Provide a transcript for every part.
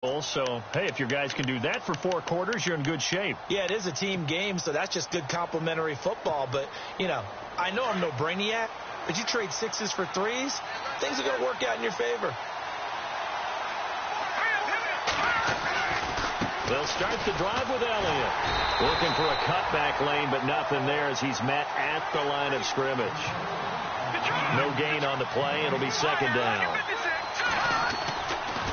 So, hey, if your guys can do that for 4 quarters, you're in good shape. Yeah, it is a team game, so that's just good complementary football. But, you know, I know I'm no brainiac, but you trade 6s for 3s, things are going to work out in your favor. They'll start the drive with Elliott. Looking for a cutback lane, but nothing there as he's met at the line of scrimmage. No gain on the play. It'll be second down.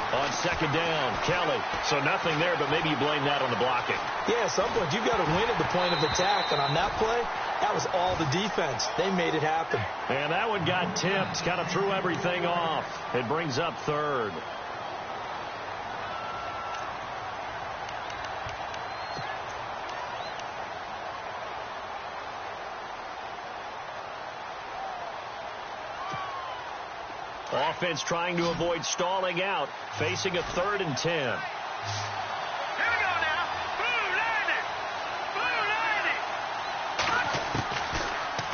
On second down, Kelly. So nothing there, but maybe you blame that on the blocking. Yeah, at some point, you've got to win at the point of attack. And on that play, that was all the defense. They made it happen. And that one got tipped. Kind of threw everything off. It brings up third. Offense trying to avoid stalling out, facing a 3rd and 10. Here we go now.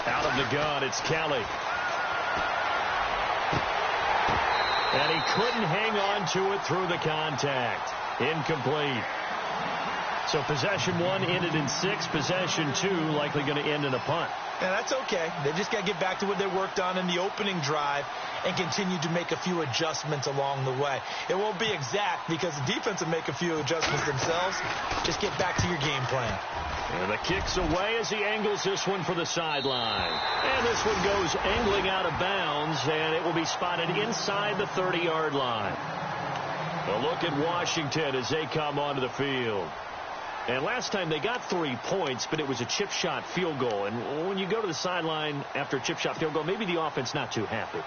Out of the gun, it's Kelly. And he couldn't hang on to it through the contact. Incomplete. So possession 1 ended in 6. Possession 2 likely going to end in a punt. Yeah, that's okay. They just got to get back to what they worked on in the opening drive and continue to make a few adjustments along the way. It won't be exact because the defense will make a few adjustments themselves. Just get back to your game plan. And the kick's away as he angles this one for the sideline. And this one goes angling out of bounds, and it will be spotted inside the 30-yard line. A look at Washington as they come onto the field. And last time they got 3 points, but it was a chip shot field goal. And when you go to the sideline after a chip shot field goal, maybe the offense not too happy.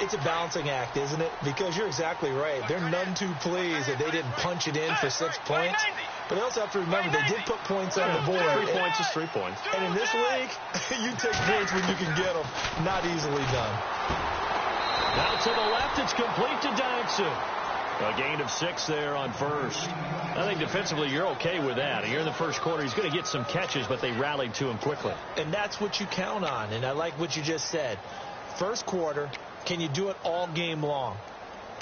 It's a balancing act, isn't it? Because you're exactly right. They're none too pleased that they didn't punch it in for 6 points. But they also have to remember they did put points on the board. 3 points is 3 points. And in this league, you take points when you can get them. Not easily done. Now to the left, it's complete to Dodson. A gain of 6 there on first. I think defensively you're okay with that. You're in the first quarter. He's going to get some catches, but they rallied to him quickly. And that's what you count on. And I like what you just said. First quarter, can you do it all game long?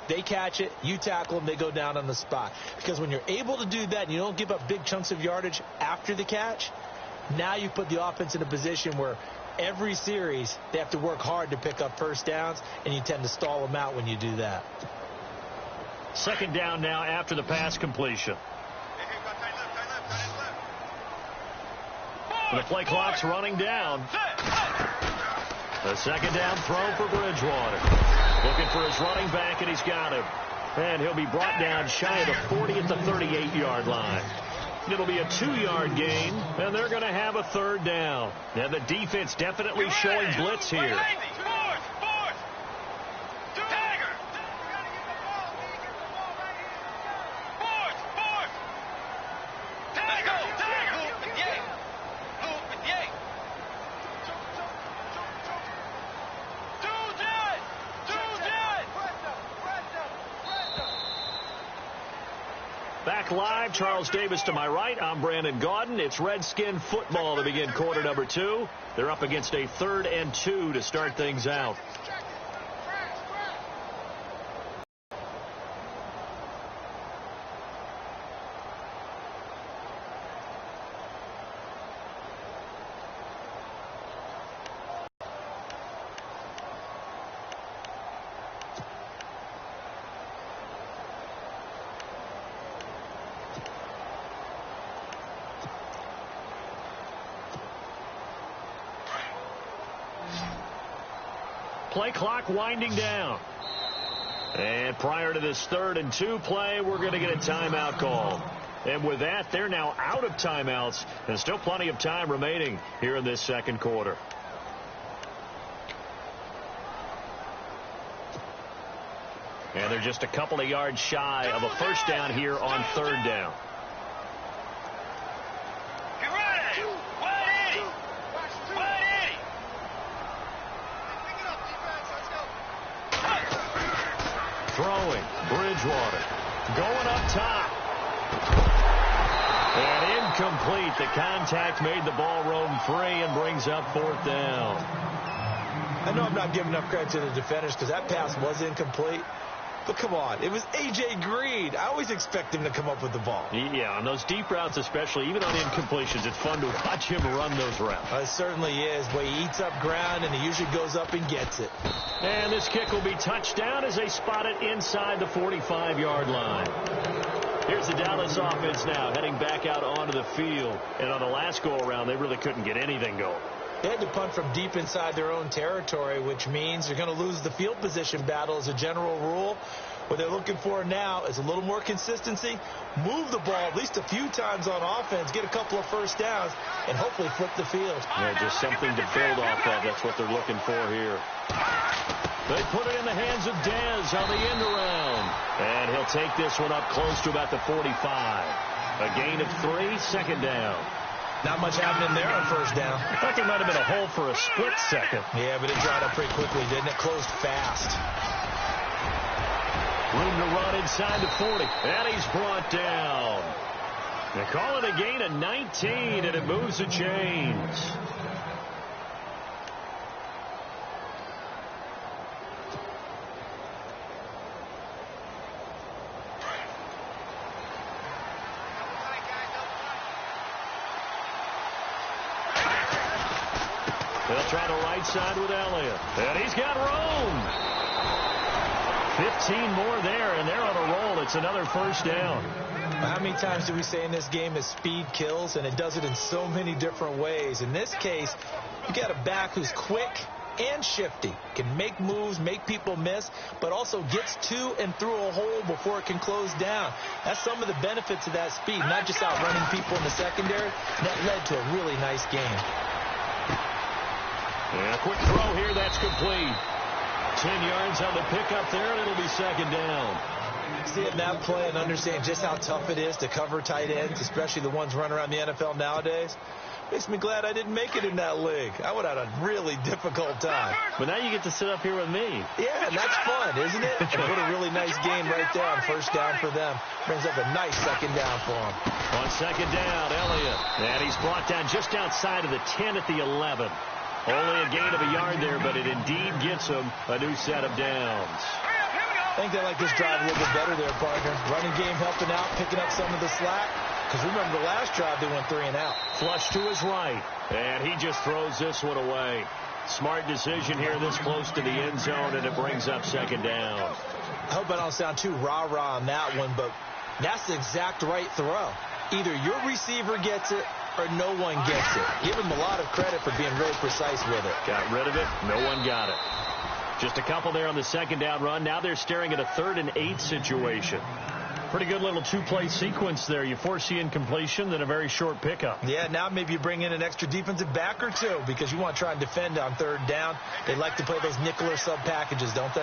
They catch it, you tackle them, they go down on the spot. Because when you're able to do that and you don't give up big chunks of yardage after the catch, now you put the offense in a position where every series they have to work hard to pick up first downs, and you tend to stall them out when you do that. Second down now after the pass completion. The play clock's running down. The second down throw for Bridgewater. Looking for his running back, and he's got him. And he'll be brought down shy of the 40 at the 38-yard line. It'll be a 2-yard gain, and they're going to have a 3rd down. Now the defense definitely showing blitz here. Back live, Charles Davis to my right. I'm Brandon Gaudin. It's Redskin football to begin quarter number 2. They're up against a 3rd and 2 to start things out. Play clock winding down. And prior to this 3rd and 2 play, we're going to get a timeout call. And with that, they're now out of timeouts. And still plenty of time remaining here in this second quarter. And they're just a couple of yards shy of a first down here on 3rd down. Throwing, Bridgewater, going up top. And incomplete. The contact made the ball roam free and brings up 4th down. I know I'm not giving enough credit to the defenders because that pass was incomplete. But come on, it was A.J. Green. I always expect him to come up with the ball. Yeah, on those deep routes especially, even on incompletions, it's fun to watch him run those routes. It certainly is, but he eats up ground, and he usually goes up and gets it. And this kick will be touchdown as they spot it inside the 45-yard line. Here's the Dallas offense now, heading back out onto the field. And on the last go-around, they really couldn't get anything going. They had to punt from deep inside their own territory, which means they're going to lose the field position battle as a general rule. What they're looking for now is a little more consistency, move the ball at least a few times on offense, get a couple of first downs, and hopefully flip the field. Yeah, just something to build off of. That's what they're looking for here. They put it in the hands of Dez on the end around. And he'll take this one up close to about the 45. A gain of 3, second down. Not much happening there on first down. I thought there might have been a hole for a split second. Yeah, but it dried up pretty quickly, didn't it? Closed fast. Room to run inside the 40. And he's brought down. They call it a gain of 19, and it moves the chains. They'll try the right side with Elliott. And he's got room. 15 more there, and they're on a roll. It's another first down. How many times do we say in this game that speed kills, and it does it in so many different ways? In this case, you got a back who's quick and shifty, can make moves, make people miss, but also gets to and through a hole before it can close down. That's some of the benefits of that speed, not just outrunning people in the secondary. That led to a really nice game. And a quick throw here, that's complete. 10 yards on the pickup there, and it'll be second down. Seeing that play and understanding just how tough it is to cover tight ends, especially the ones running around the NFL nowadays, makes me glad I didn't make it in that league. I would have had a really difficult time. But now you get to sit up here with me. Yeah, and that's fun, isn't it? And what a really nice game right there on first down for them. Brings up a nice second down for them. On second down, Elliott. And he's brought down just outside of the 10 at the 11. Only a gain of a yard there, but it indeed gets him a new set of downs. I think they like this drive a little bit better there, partner. Running game helping out, picking up some of the slack. Because remember the last drive, they went 3 and out. Flush to his right. And he just throws this one away. Smart decision here this close to the end zone, and it brings up second down. I hope I don't sound too rah-rah on that one, but that's the exact right throw. Either your receiver gets it or no one gets it. Give him a lot of credit for being really precise with it. Got rid of it. No one got it. Just a couple there on the second down run. Now they're staring at a 3rd and 8 situation. Pretty good little 2-play sequence there. You force the incompletion, then a very short pickup. Yeah, now maybe you bring in an extra defensive back or two because you want to try and defend on 3rd down. They like to play those nickel or sub packages, don't they?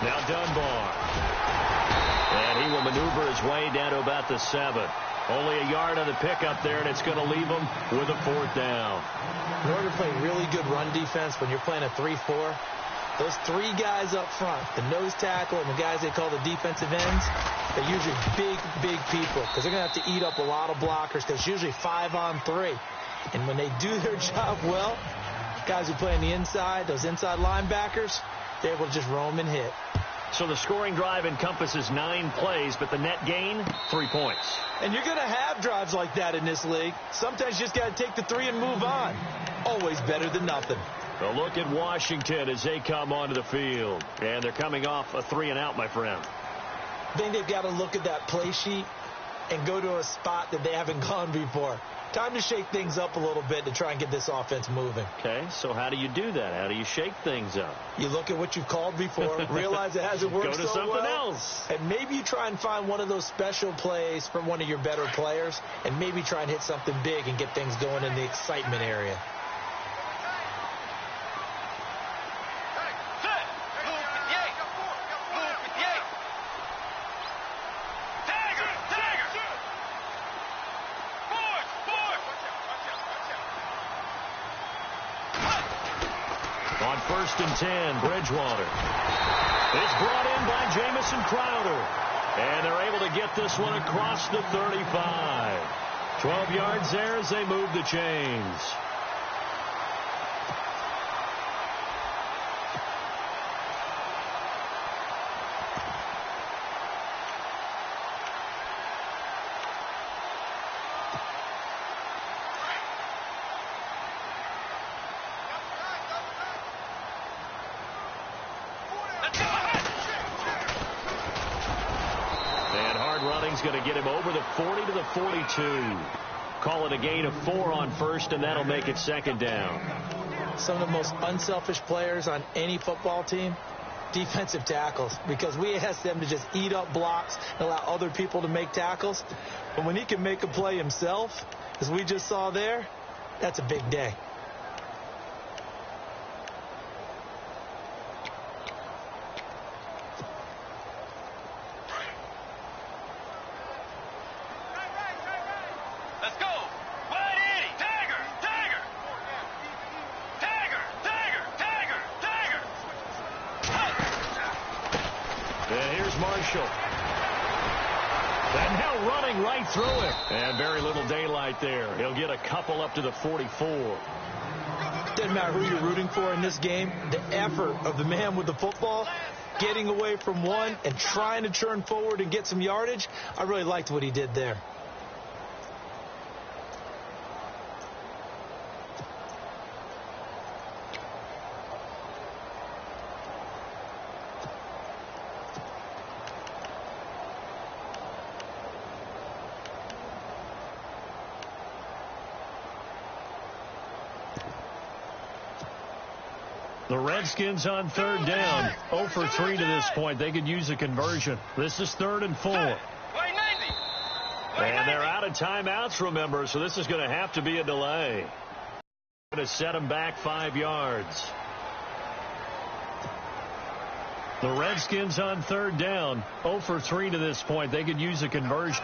Now Dunbar. And he will maneuver his way down to about the 7. Only a yard on the pickup there, and it's going to leave him with a 4th down. In order to play really good run defense when you're playing a 3-4, those 3 guys up front, the nose tackle and the guys they call the defensive ends, they're usually big people because they're going to have to eat up a lot of blockers because it's usually 5 on 3. And when they do their job well, guys who play on the inside, those inside linebackers, they're able to just roam and hit. So the scoring drive encompasses 9 plays, but the net gain, 3 points. And you're going to have drives like that in this league. Sometimes you just got to take the 3 and move on. Always better than nothing. A look at Washington as they come onto the field. And they're coming off a 3 and out, my friend. I think they've got to look at that play sheet and go to a spot that they haven't gone before. Time to shake things up a little bit to try and get this offense moving. Okay, so how do you do that? How do you shake things up? You look at what you've called before, realize it hasn't worked Go to so something well, else. and maybe you try and find one of those special plays from one of your better players, and maybe try and hit something big and get things going in the excitement area. On 1st and 10, Bridgewater. It's brought in by Jamison Crowder. And they're able to get this one across the 35. 12 yards there as they move the chains. gain's going to get him over the 40 to the 42. Call it a gain of 4 on first, and that'll make it second down. Some of the most unselfish players on any football team, defensive tackles, because we ask them to just eat up blocks and allow other people to make tackles. But when he can make a play himself, as we just saw there, that's a big day. And now running right through him. And very little daylight there. He'll get a couple up to the 44. Doesn't matter who you're rooting for in this game. The effort of the man with the football, getting away from one and trying to turn forward and get some yardage, I really liked what he did there. The Redskins on third down. 0 for 3 to this point. They could use a conversion. This is 3rd and 4. And they're out of timeouts, remember, so this is going to have to be a delay. Going to set them back 5 yards. The Redskins on third down. 0 for 3 to this point. They could use a conversion.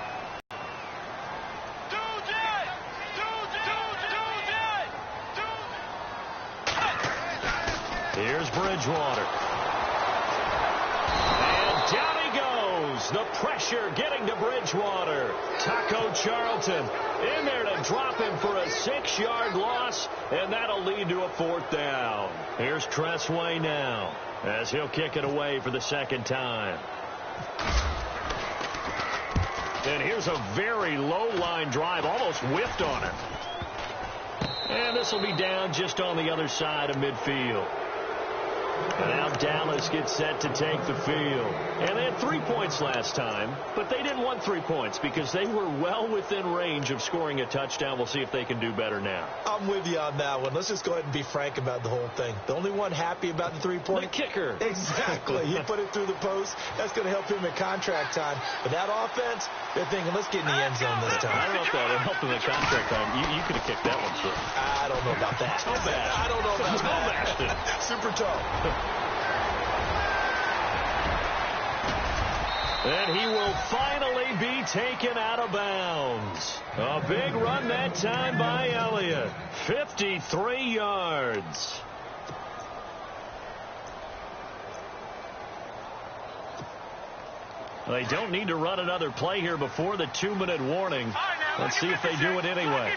Here's Bridgewater. And down he goes. The pressure getting to Bridgewater. Taco Charlton in there to drop him for a 6-yard loss, and that'll lead to a 4th down. Here's Tressway now as he'll kick it away for the 2nd time. And here's a very low-line drive, almost whiffed on it. And this will be down just on the other side of midfield. And now Dallas gets set to take the field. And they had 3 points last time, but they didn't want 3 points because they were well within range of scoring a touchdown. We'll see if they can do better now. I'm with you on that one. Let's just go ahead and be frank about the whole thing. The only one happy about the 3-point. The kicker. Exactly. He put it through the post. That's going to help him in contract time. But that offense, they're thinking, let's get in the end zone this time. I don't know if that would help him in contract time. You could have kicked that one, sir. I don't know about that. Toe bash. I don't know about that. Super toe. And he will finally be taken out of bounds. A big run that time by Elliott. 53 yards. They don't need to run another play here before the 2-minute warning. Let's see if they do it anyway.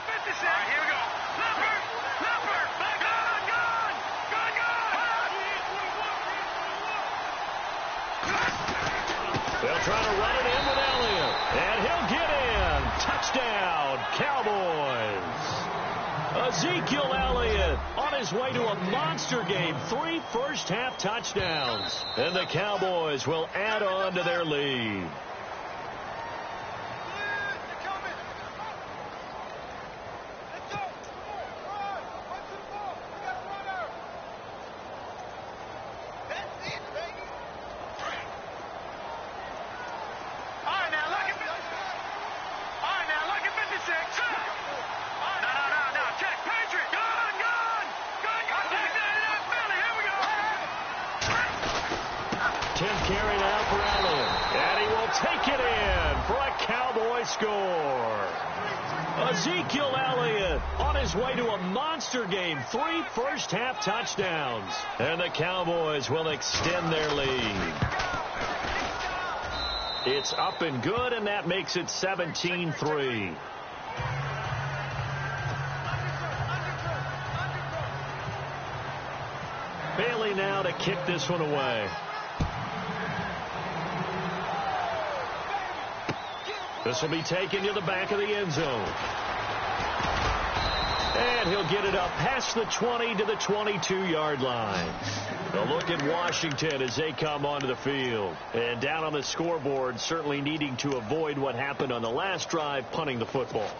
They'll try to run it in with Elliott. And he'll get in. Touchdown, Cowboys. Ezekiel Elliott on his way to a monster game. 3 first-half touchdowns. And the Cowboys will add on to their lead. Carry now for Elliott. And he will take it in for a Cowboy score. Ezekiel Elliott on his way to a monster game. 3 first-half touchdowns. And the Cowboys will extend their lead. It's up and good, and that makes it 17-3. Bailey now to kick this one away. This will be taken to the back of the end zone. And he'll get it up past the 20 to the 22-yard line. A look at Washington as they come onto the field. And down on the scoreboard, certainly needing to avoid what happened on the last drive, punting the football.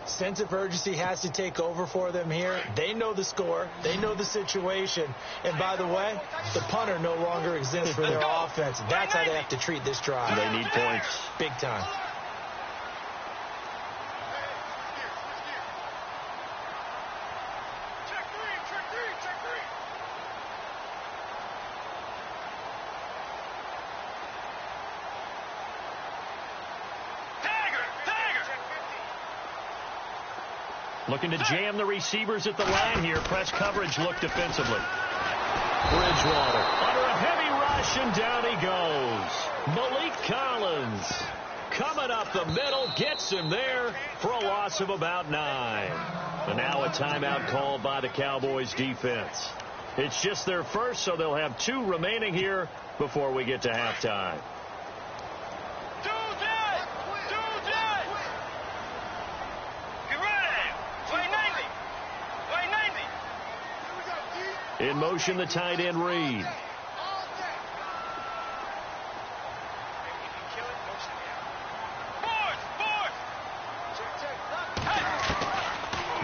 Sense of urgency has to take over for them here. They know the score. They know the situation. And by the way, the punter no longer exists for their offense. That's how they have to treat this drive. They need points. Big time. Looking to jam the receivers at the line here. Press coverage look defensively. Bridgewater under a heavy rush, and down he goes. Malik Collins coming up the middle, gets him there for a loss of about 9. And now a timeout called by the Cowboys defense. It's just their first, so they'll have 2 remaining here before we get to halftime. In motion, the tight end Reed.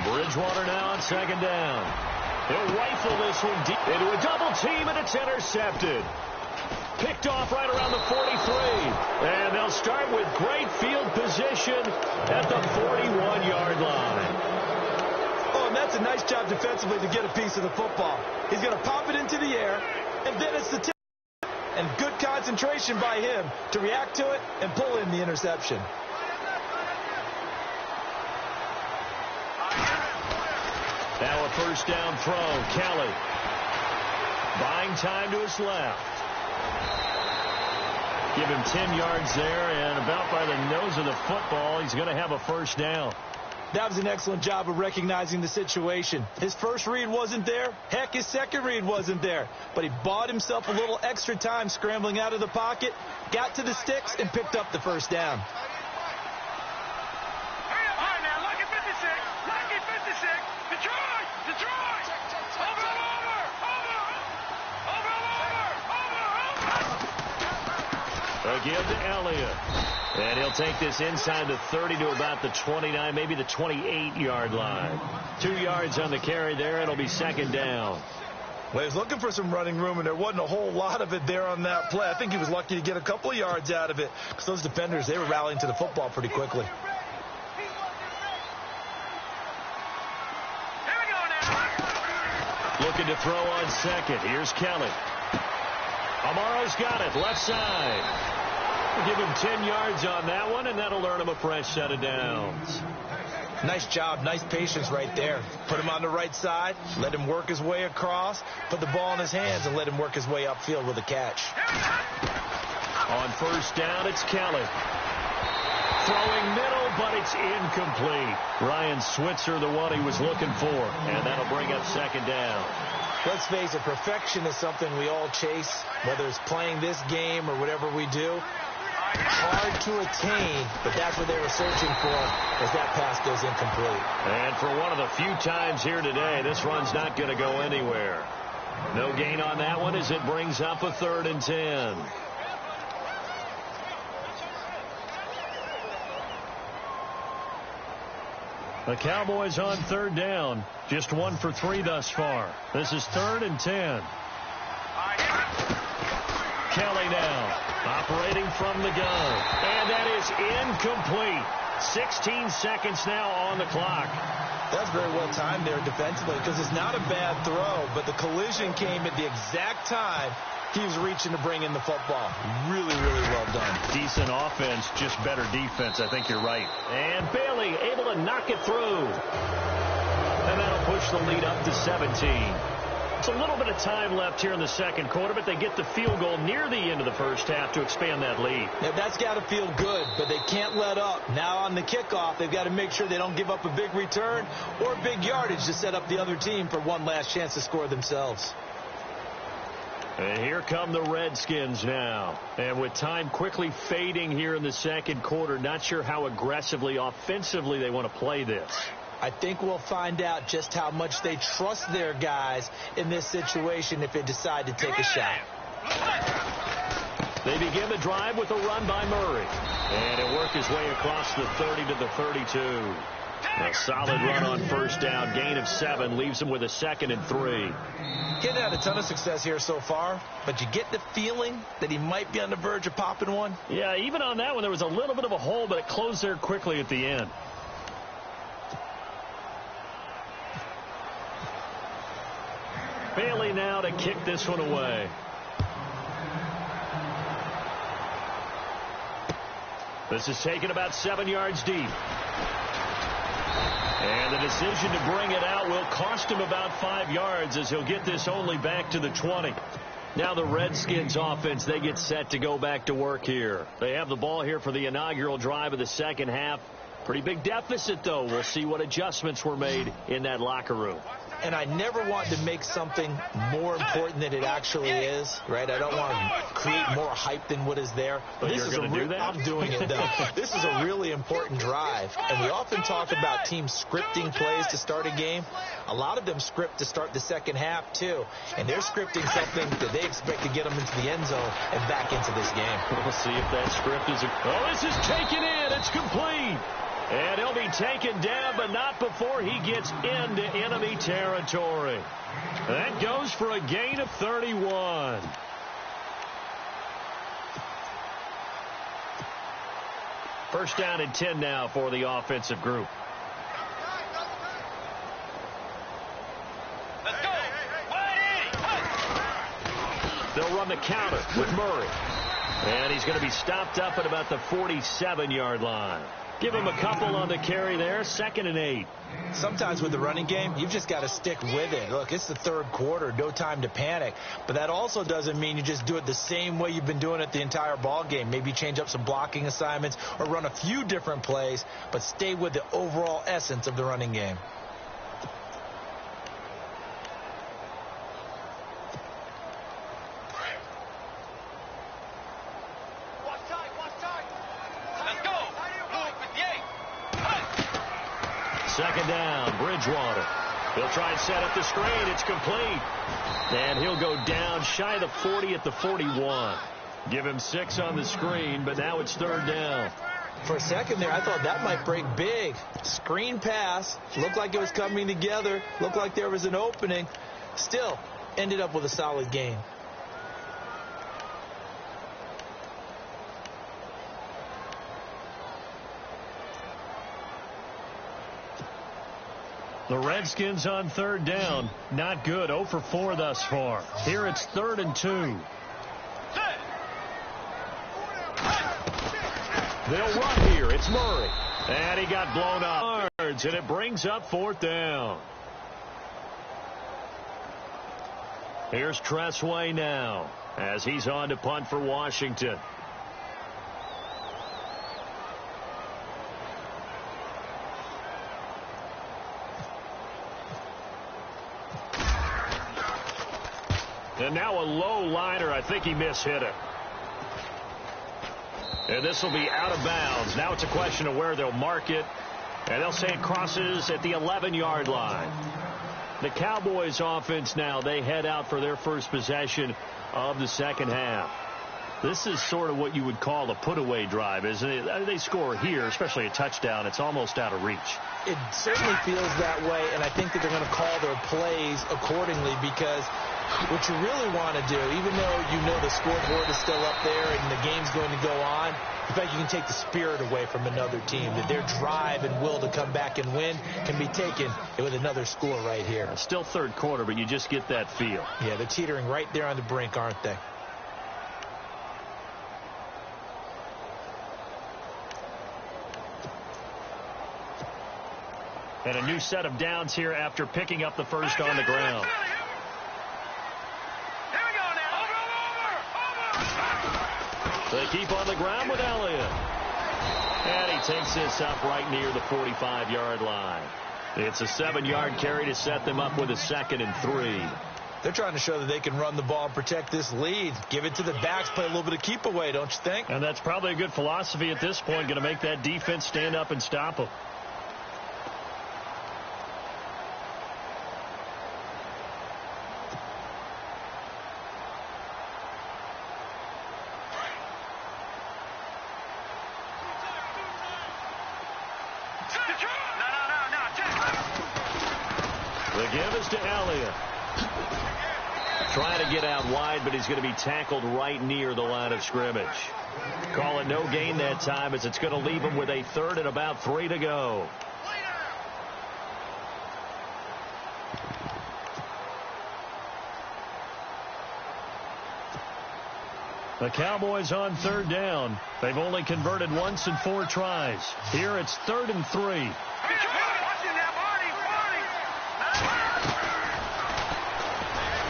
Bridgewater now on second down. He'll rifle this one deep into a double team, and it's intercepted. Picked off right around the 43. And they'll start with great field position at the 41-yard line. That's a nice job defensively to get a piece of the football. He's going to pop it into the air, and then it's the tip. And good concentration by him to react to it and pull in the interception. Now a first down throw. Kelly buying time to his left. Give him 10 yards there, and about by the nose of the football, he's going to have a first down. That was an excellent job of recognizing the situation. His first read wasn't there. Heck, his second read wasn't there. But he bought himself a little extra time scrambling out of the pocket, got to the sticks, and picked up the first down. Hurry up, high now. Lucky 56. Lucky 56. Detroit! Detroit! Over! Again to Elliott. And he'll take this inside the 30 to about the 29, maybe the 28-yard line. 2 yards on the carry there. It'll be second down. Well, he was looking for some running room, and there wasn't a whole lot of it there on that play. I think he was lucky to get a couple of yards out of it because those defenders, they were rallying to the football pretty quickly. Here we go now. Looking to throw on second. Here's Kelly. Amaro's got it, left side. Give him 10 yards on that one, and that'll earn him a fresh set of downs. Nice job, nice patience right there. Put him on the right side, let him work his way across, put the ball in his hands, and let him work his way upfield with a catch. On first down, it's Kelly. Throwing middle, but it's incomplete. Ryan Switzer, the one he was looking for, and that'll bring up second down. Let's face it, perfection is something we all chase, whether it's playing this game or whatever we do. Hard to attain, but that's what they were searching for as that pass goes incomplete. And for one of the few times here today, this run's not going to go anywhere. No gain on that one as it brings up a 3rd and 10. The Cowboys on 3rd down. Just 1 for 3 thus far. This is 3rd and 10. Kelly now operating from the gun. And that is incomplete. 16 seconds now on the clock. That's very well timed there defensively because it's not a bad throw, but the collision came at the exact time he was reaching to bring in the football. Really, really well done. Decent offense, just better defense. I think you're right. And Bailey able to knock it through. And that'll push the lead up to 17. It's a little bit of time left here in the second quarter, but they get the field goal near the end of the first half to expand that lead. Yeah, that's got to feel good, but they can't let up. Now on the kickoff, they've got to make sure they don't give up a big return or big yardage to set up the other team for one last chance to score themselves. And here come the Redskins now. And with time quickly fading here in the second quarter, not sure how aggressively, offensively they want to play this. I think we'll find out just how much they trust their guys in this situation if they decide to take a shot. They begin the drive with a run by Murray. And it worked his way across the 30 to the 32. A solid run on first down. Gain of 7 leaves him with a 2nd and 3. Getting had a ton of success here so far, but you get the feeling that he might be on the verge of popping one. Yeah, even on that one, there was a little bit of a hole, but it closed there quickly at the end. Bailey now to kick this one away. This is taken about 7 yards deep. And the decision to bring it out will cost him about 5 yards as he'll get this only back to the 20. Now the Redskins offense, they get set to go back to work here. They have the ball here for the inaugural drive of the second half. Pretty big deficit, though. We'll see what adjustments were made in that locker room. And I never want to make something more important than it actually is, right? I don't want to create more hype than what is there. But this is do that? I'm doing it, though. This is a really important drive. And we often talk about teams scripting plays to start a game. A lot of them script to start the second half, too. And they're scripting something that they expect to get them into the end zone and back into this game. We'll see if that script is... Oh, this is taken in. It's complete. And he'll be taken down, but not before he gets into enemy territory. That goes for a gain of 31. First down and 10 now for the offensive group. Let's go. 180. They'll run the counter with Murray. And he's going to be stopped up at about the 47-yard line. Give him a couple on the carry there. 2nd and 8. Sometimes with the running game, you've just got to stick with it. Look, it's the third quarter. No time to panic. But that also doesn't mean you just do it the same way you've been doing it the entire ball game. Maybe change up some blocking assignments or run a few different plays, but stay with the overall essence of the running game. Second down, Bridgewater. He'll try and set up the screen. It's complete. And he'll go down shy of the 40 at the 41. Give him 6 on the screen, but now it's 3rd down. For a second there, I thought that might break big. Screen pass. Looked like it was coming together. Looked like there was an opening. Still, ended up with a solid gain. The Redskins on 3rd down. Not good. 0 for 4 thus far. Here it's 3rd and 2. They'll run here. It's Murray. And he got blown up. And it brings up 4th down. Here's Tressway now as he's on to punt for Washington. And now a low liner. I think he mishit it. And this will be out of bounds. Now it's a question of where they'll mark it. And they'll say it crosses at the 11-yard line. The Cowboys offense now, they head out for their first possession of the second half. This is sort of what you would call a put-away drive, isn't it? They score here, especially a touchdown. It's almost out of reach. It certainly feels that way, and I think that they're going to call their plays accordingly because what you really want to do, even though you know the scoreboard is still up there and the game's going to go on, in fact, you can take the spirit away from another team, that their drive and will to come back and win can be taken with another score right here. Still third quarter, but you just get that feel. Yeah, they're teetering right there on the brink, aren't they? And a new set of downs here after picking up the first on the ground. Here we go now. Over. They keep on the ground with Elliott. And he takes this up right near the 45-yard line. It's a 7-yard carry to set them up with a 2nd and 3. They're trying to show that they can run the ball and protect this lead. Give it to the backs, play a little bit of keep away, don't you think? And that's probably a good philosophy at this point, going to make that defense stand up and stop them. The give is to Elliott. Trying to get out wide, but he's going to be tackled right near the line of scrimmage. Call it no gain that time, as it's going to leave him with a third and about 3 to go. The Cowboys on third down. They've only converted once in 4 tries. Here it's 3rd and 3.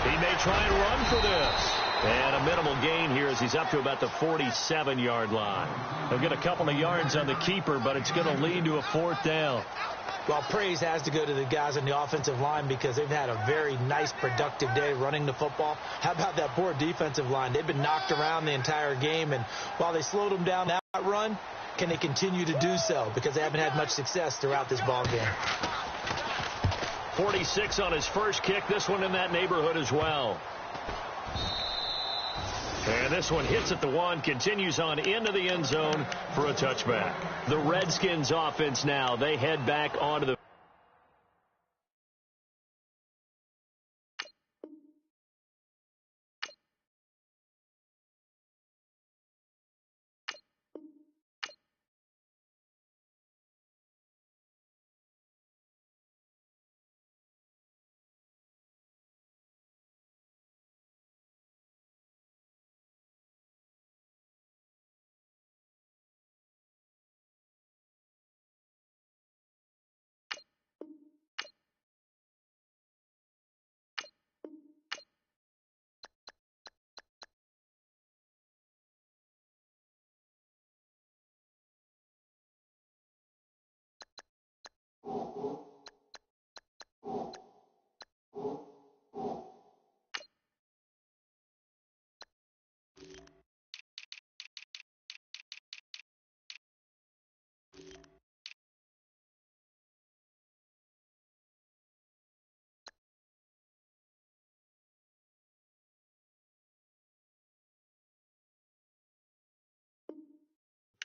He may try and run for this. And a minimal gain here as he's up to about the 47-yard line. He'll get a couple of yards on the keeper, but it's going to lead to a 4th down. Well, praise has to go to the guys on the offensive line because they've had a very nice, productive day running the football. How about that poor defensive line? They've been knocked around the entire game, and while they slowed them down that run, can they continue to do so? Because they haven't had much success throughout this ball game. 46 on his first kick. This one in that neighborhood as well. And this one hits at the 1, continues on into the end zone for a touchback. The Redskins offense now, they head back onto the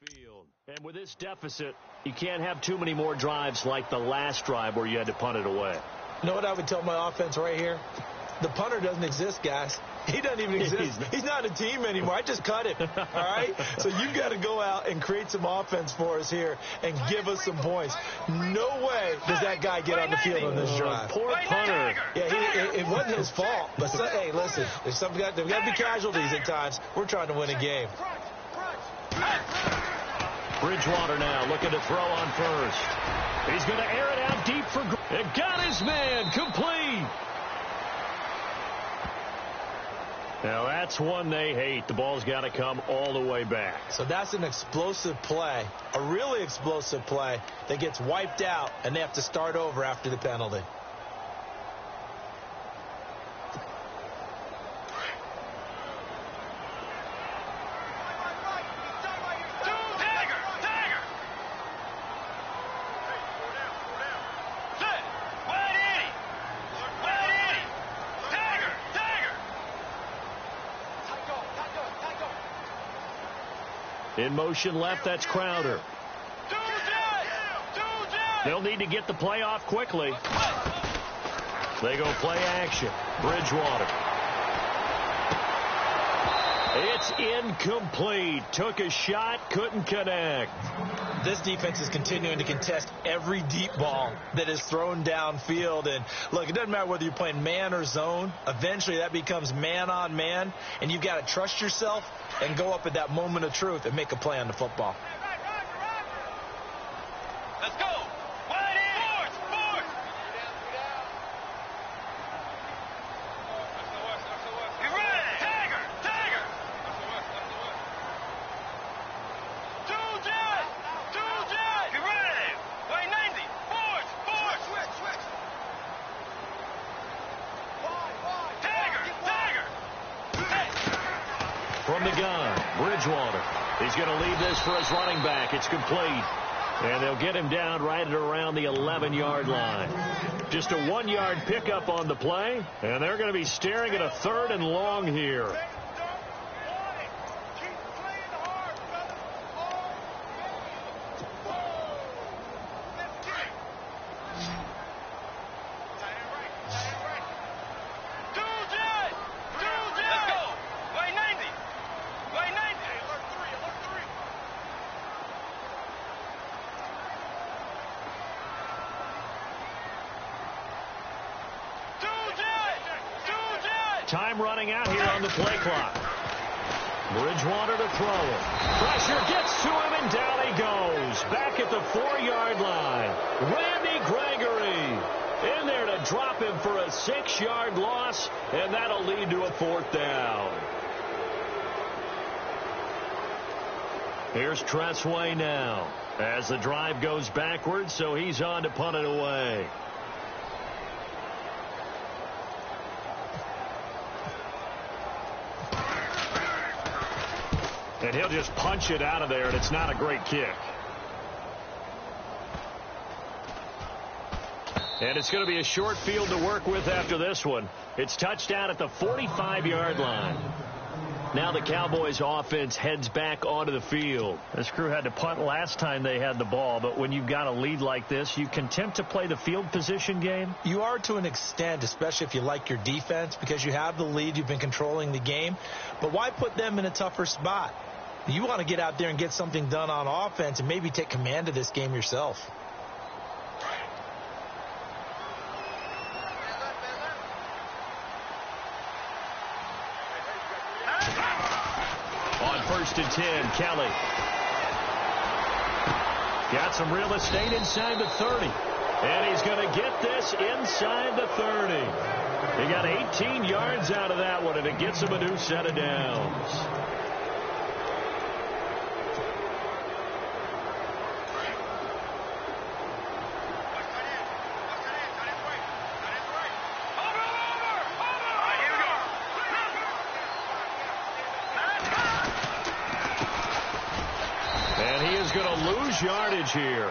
field. And with this deficit, you can't have too many more drives like the last drive where you had to punt it away. You know what I would tell my offense right here? The punter doesn't exist, guys. He doesn't even exist. He's not a team anymore. I just cut him. All right? So you've got to go out and create some offense for us here and give us some points. No way does that guy get on the field on this drive. Poor punter. Yeah, it wasn't his fault. But, hey, listen, there's got to be casualties at times. We're trying to win a game. Bridgewater now looking to throw on first. He's going to air it out deep for... It got his man complete. Now, that's one they hate. The ball's got to come all the way back. So that's an explosive play, a really explosive play that gets wiped out, and they have to start over after the penalty. In motion left, that's Crowder. They'll need to get the play off quickly. They go play action. Bridgewater. It's incomplete. Took a shot, couldn't connect. This defense is continuing to contest every deep ball that is thrown downfield. And, look, it doesn't matter whether you're playing man or zone. Eventually that becomes man on man, and you've got to trust yourself and go up at that moment of truth and make a play on the football. Let's go. Wide in. Force. Get ready. Tiger. Two jet. Get ready. Wait 90. Force. Switch. Tiger. From the gun, Bridgewater. He's going to leave this for his running back. It's complete. And they'll get him down right at around the 11-yard line. Just a 1-yard pickup on the play, and they're going to be staring at a 3rd and long here. Time running out here on the play clock. Bridgewater to throw it. Pressure gets to him, and down he goes. Back at the 4-yard line. Randy Gregory in there to drop him for a 6-yard loss, and that'll lead to a 4th down. Here's Tressway now as the drive goes backwards, so he's on to punt it away. And he'll just punch it out of there, and it's not a great kick. And it's going to be a short field to work with after this one. It's touchdown at the 45-yard line. Now the Cowboys offense heads back onto the field. This crew had to punt last time they had the ball, but when you've got a lead like this, you can tempt to play the field position game. You are to an extent, especially if you like your defense, because you have the lead, you've been controlling the game. But why put them in a tougher spot? You want to get out there and get something done on offense and maybe take command of this game yourself. On 1st and 10, Kelly. Got some real estate inside the 30. And he's going to get this inside the 30. He got 18 yards out of that one, and it gets him a new set of downs. Yardage here.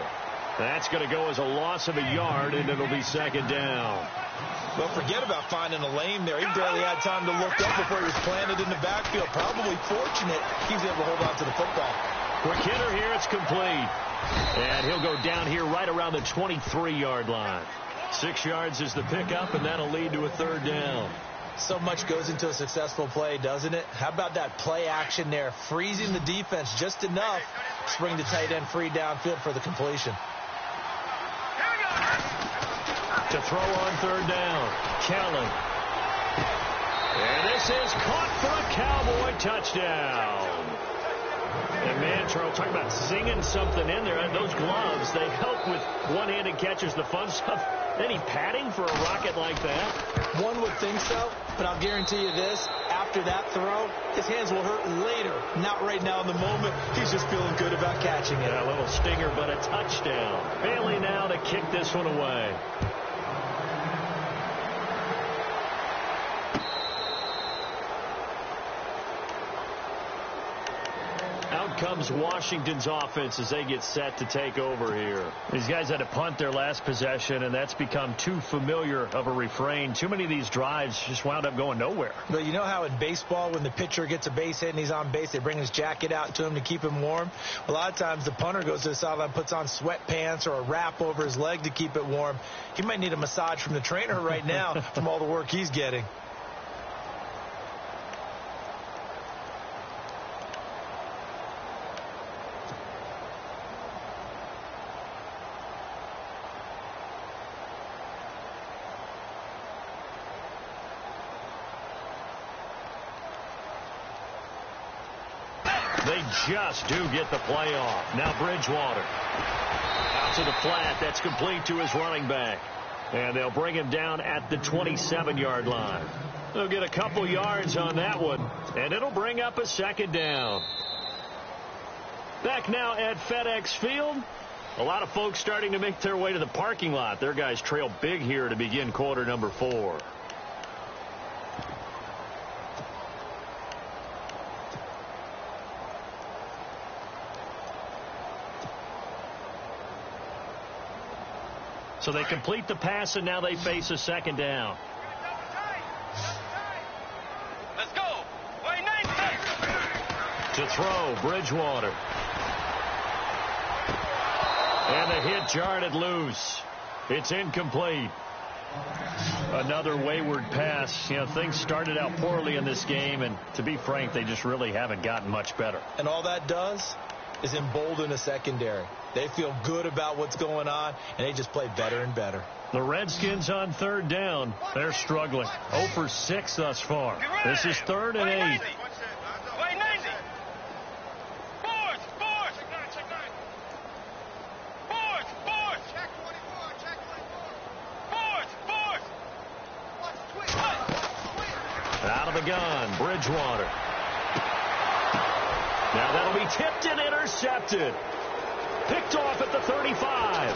That's going to go as a loss of a yard, and it'll be 2nd down. Well, forget about finding a lane there. He barely had time to look up before he was planted in the backfield. Probably fortunate he was able to hold on to the football. Quick hitter here. It's complete. And he'll go down here right around the 23-yard line. 6 yards is the pickup, and that'll lead to a 3rd down. So much goes into a successful play, doesn't it? How about that play action there, freezing the defense just enough to bring the tight end free downfield for the completion. To throw on 3rd down, Kelly. And this is caught for a Cowboy touchdown. And man, Charles, talking about singing something in there. Those gloves, they help with one-handed catches, the fun stuff. Any padding for a rocket like that? One would think so, but I'll guarantee you this. After that throw, his hands will hurt later. Not right now in the moment. He's just feeling good about catching it. Yeah, a little stinger, but a touchdown. Bailey now to kick this one away. Out comes Washington's offense as they get set to take over here. These guys had to punt their last possession, and that's become too familiar of a refrain. Too many of these drives just wound up going nowhere. But you know how in baseball, when the pitcher gets a base hit and he's on base, they bring his jacket out to him to keep him warm? A lot of times the punter goes to the sideline, puts on sweatpants or a wrap over his leg to keep it warm. He might need a massage from the trainer right now from all the work he's getting. They just do get the play off. Now Bridgewater. Out to the flat. That's complete to his running back. And they'll bring him down at the 27-yard line. They'll get a couple yards on that one, and it'll bring up a 2nd down. Back now at FedEx Field. A lot of folks starting to make their way to the parking lot. Their guys trail big here to begin quarter number 4. So they complete the pass, and now they face a 2nd down. Let's go. To throw, Bridgewater. And the hit jarred it loose. It's incomplete. Another wayward pass. You know, things started out poorly in this game, and to be frank, they just really haven't gotten much better. And all that does, is embolden a secondary. They feel good about what's going on, and they just play better and better. The Redskins on third down. They're struggling. 0 for 6 thus far. This is 3rd and 8. Out of the gun, Bridgewater. Now that'll be tipped and intercepted. Picked off at the 35.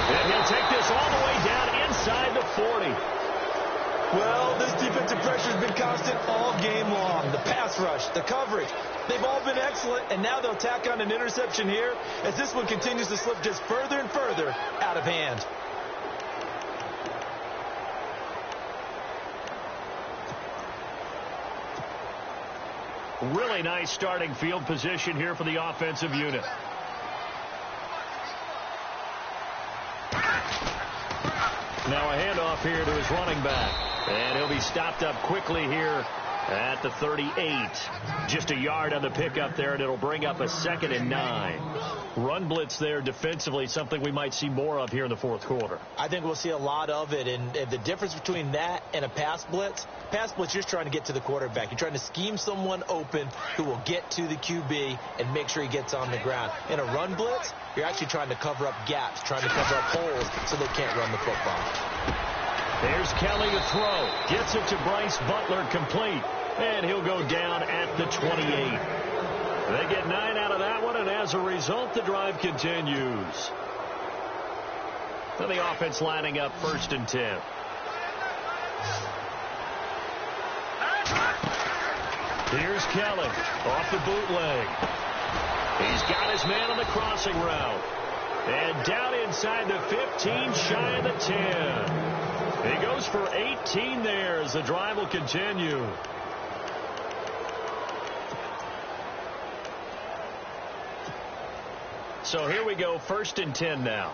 And he'll take this all the way down inside the 40. Well, this defensive pressure has been constant all game long. The pass rush, the coverage, they've all been excellent, and now they'll tack on an interception here as this one continues to slip just further and further out of hand. Really nice starting field position here for the offensive unit. Now a handoff here to his running back. And he'll be stopped up quickly here at the 38. Just a yard on the pickup there, and it'll bring up a 2nd and 9. Run blitz there defensively, something we might see more of here in the fourth quarter. I think we'll see a lot of it, and the difference between that and a pass blitz, you're just trying to get to the quarterback. You're trying to scheme someone open who will get to the QB and make sure he gets on the ground. In a run blitz, you're actually trying to cover up gaps, trying to cover up holes so they can't run the football. There's Kelly to throw. Gets it to Bryce Butler, complete. And he'll go down at the 28. They get 9 out of that one, and as a result, the drive continues. So the offense lining up 1st and 10. Here's Kelly off the bootleg. He's got his man on the crossing route. And down inside the 15, shy of the 10. He goes for 18 there as the drive will continue. So here we go, 1st and 10 now.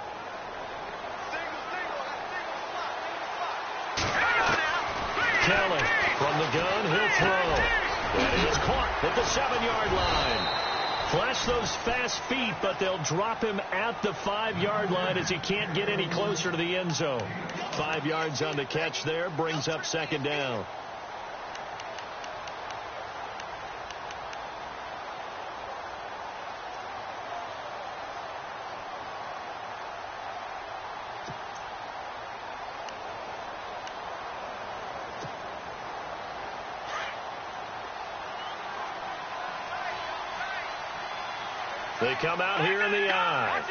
Kelly from the gun, he'll throw. And he's caught at the 7-yard line. Flash those fast feet, but they'll drop him at the 5-yard line as he can't get any closer to the end zone. 5 yards on the catch there, brings up 2nd down. They come out here in the eye.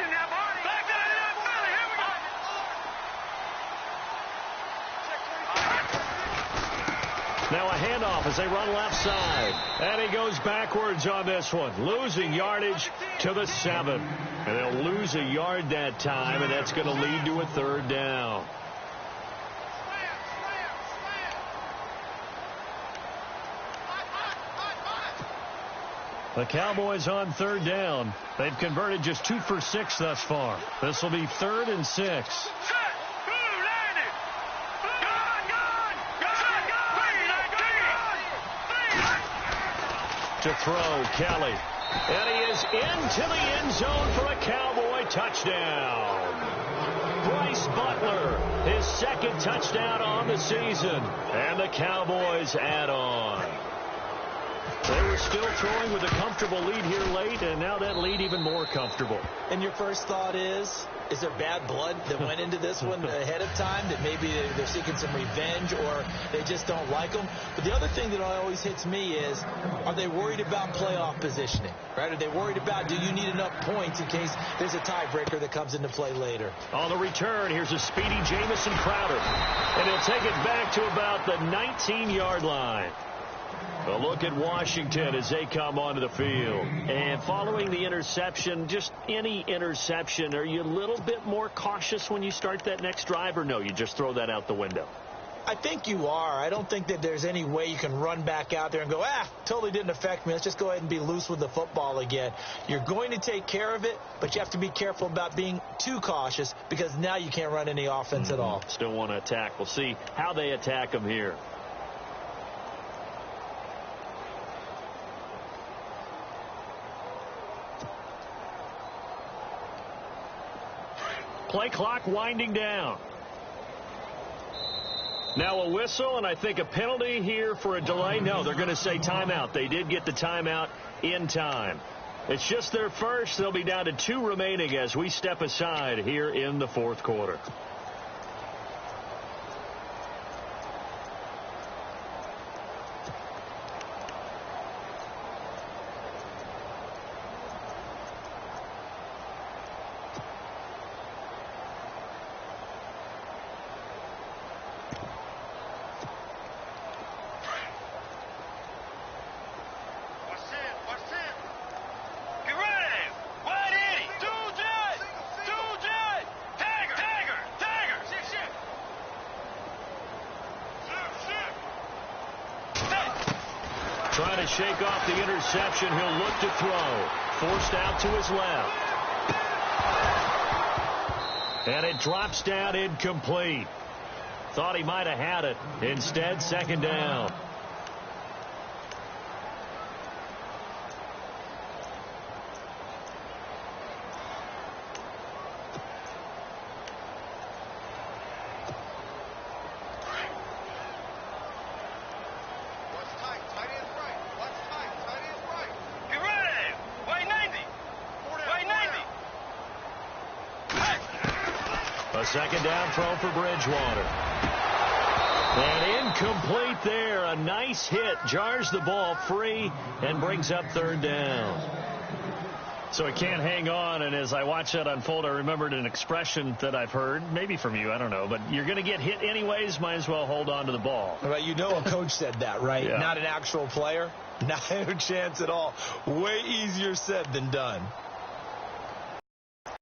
Now a handoff as they run left side. And he goes backwards on this one. Losing yardage to the 7. And they'll lose a yard that time, and that's going to lead to a 3rd down. The Cowboys on 3rd down. They've converted just 2 for 6 thus far. This will be 3rd and 6. To throw, Kelly. And he is into the end zone for a Cowboy touchdown. Bryce Butler, his 2nd touchdown on the season. And the Cowboys add on. They were still throwing with a comfortable lead here late, and now that lead even more comfortable. And your first thought is there bad blood that went into this one ahead of time, that maybe they're seeking some revenge or they just don't like them? But the other thing that always hits me is, are they worried about playoff positioning? Right? Are they worried about, do you need enough points in case there's a tiebreaker that comes into play later? On the return, here's a speedy Jamison Crowder. And he'll take it back to about the 19-yard line. A look at Washington as they come onto the field. And following the interception, just any interception, are you a little bit more cautious when you start that next drive, or no, you just throw that out the window? I think you are. I don't think that there's any way you can run back out there and go, totally didn't affect me. Let's just go ahead and be loose with the football again. You're going to take care of it, but you have to be careful about being too cautious because now you can't run any offense at all. Still want to attack. We'll see how they attack them here. Play clock winding down. Now a whistle, and I think a penalty here for a delay. No, they're going to say timeout. They did get the timeout in time. It's just their first. They'll be down to 2 remaining as we step aside here in the fourth quarter. Trying to shake off the interception. He'll look to throw. Forced out to his left. And it drops down incomplete. Thought he might have had it. Instead, second down. A second down throw for Bridgewater. And incomplete there. A nice hit. Jars the ball free and brings up third down. So he can't hang on. And as I watch that unfold, I remembered an expression that I've heard, maybe from you, I don't know. But you're going to get hit anyways. Might as well hold on to the ball. Well, you know a coach said that, right? Yeah. Not an actual player. Not a chance at all. Way easier said than done.